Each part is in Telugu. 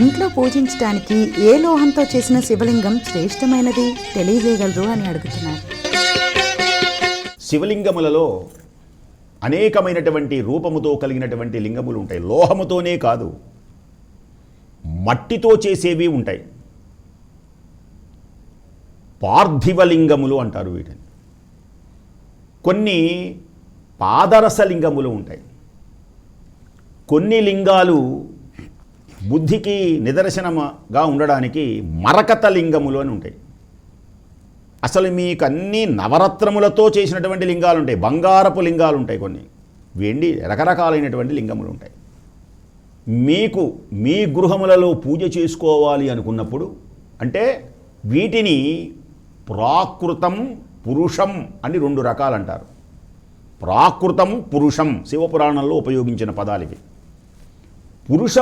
ఇంట్లో పూజించడానికి ఏ లోహంతో చేసిన శివలింగం శ్రేష్టమైనది తెలియజేయగలరు అని అడుగుతున్నారు. శివలింగములలో అనేకమైనటువంటి రూపముతో కలిగినటువంటి లింగములు ఉంటాయి. లోహముతోనే కాదు, మట్టితో చేసేవి ఉంటాయి. పార్థివలింగములు అంటారు వీటిని. కొన్ని పాదరసలింగములు ఉంటాయి. కొన్ని లింగాలు బుద్ధికి నిదర్శనముగా ఉండడానికి మరకత లింగములు అని ఉంటాయి. అసలు మీకు అన్ని నవరత్నములతో చేసినటువంటి లింగాలు ఉంటాయి. బంగారపు లింగాలు ఉంటాయి. కొన్ని వెండి రకరకాలైనటువంటి లింగములు ఉంటాయి. మీకు మీ గృహములలో పూజ చేసుకోవాలి అనుకున్నప్పుడు అంటే వీటిని ప్రాకృతం పురుషం అని రెండు రకాలు అంటారు. ప్రాకృతం పురుషం శివపురాణంలో ఉపయోగించిన పదాలు ఇవి. పురుష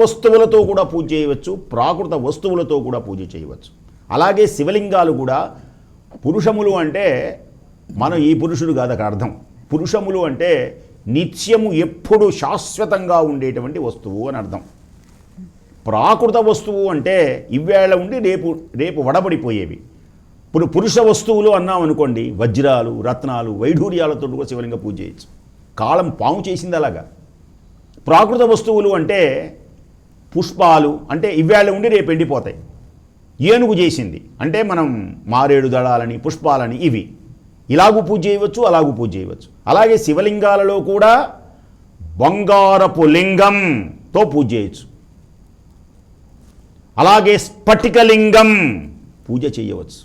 వస్తువులతో కూడా పూజ చేయవచ్చు, ప్రాకృత వస్తువులతో కూడా పూజ చేయవచ్చు. అలాగే శివలింగాలు కూడా పురుషములు అంటే మనం ఈ పురుషుడు కాదు అక్కడ అర్థం. పురుషములు అంటే నిత్యము ఎప్పుడు శాశ్వతంగా ఉండేటువంటి వస్తువు అని అర్థం. ప్రాకృత వస్తువు అంటే ఇవేళ ఉండి రేపు వడబడిపోయేవి. ఇప్పుడు పురుష వస్తువులు అన్నాం అనుకోండి, వజ్రాలు, రత్నాలు, వైఢూర్యాలతో కూడా శివలింగ పూజ చేయొచ్చు. కాలం పాము చేసింది అలాగా. ప్రాకృత వస్తువులు అంటే పుష్పాలు అంటే ఇవేళ ఉండి రేపు ఎండిపోతాయి. ఏనుగు చేసింది అంటే మనం మారేడు దళాలని, పుష్పాలని, ఇవి ఇలాగూ పూజ చేయవచ్చు, అలాగూ పూజ చేయవచ్చు. అలాగే శివలింగాలలో కూడా బంగారపు లింగంతో పూజ చేయవచ్చు. అలాగే స్ఫటికలింగం పూజ చేయవచ్చు,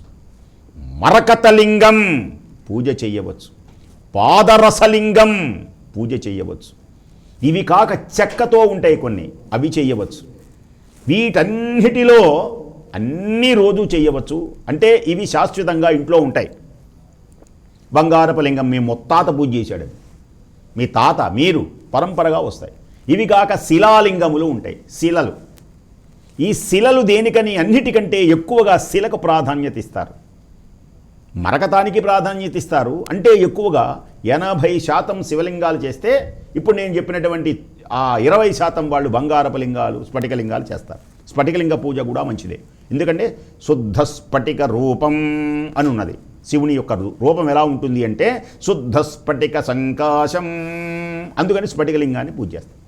మరకతలింగం పూజ చేయవచ్చు, పాదరసలింగం పూజ చేయవచ్చు. ఇవి కాక చెక్కతో ఉంటాయి కొన్ని, అవి చేయవచ్చు. వీటన్నిటిలో అన్ని రోజు చేయవచ్చు. అంటే ఇవి శాశ్వతంగా ఇంట్లో ఉంటాయి. బంగారపు లింగం మీ ముత్తాత పూజ చేశాడు, మీ తాత, మీరు పరంపరగా వస్తాయి. ఇవి కాక శిలాలింగములు ఉంటాయి. శిలలు, ఈ శిలలు దేనికని అన్నిటికంటే ఎక్కువగా శిలకు ప్రాధాన్యత ఇస్తారు, మరకతానికి ప్రాధాన్యత ఇస్తారు. అంటే ఎక్కువగా 80% శివలింగాలు చేస్తే ఇప్పుడు నేను చెప్పినటువంటి ఆ 20% వాళ్ళు బంగారపు లింగాలు, స్ఫటికలింగాలు చేస్తారు. స్ఫటికలింగ పూజ కూడా మంచిదే. ఎందుకంటే శుద్ధ స్ఫటిక రూపం అని ఉన్నది. శివుని యొక్క రూపం ఎలా ఉంటుంది అంటే శుద్ధ స్ఫటిక సంకాశం. అందుకని స్ఫటికలింగాన్ని పూజ చేస్తారు.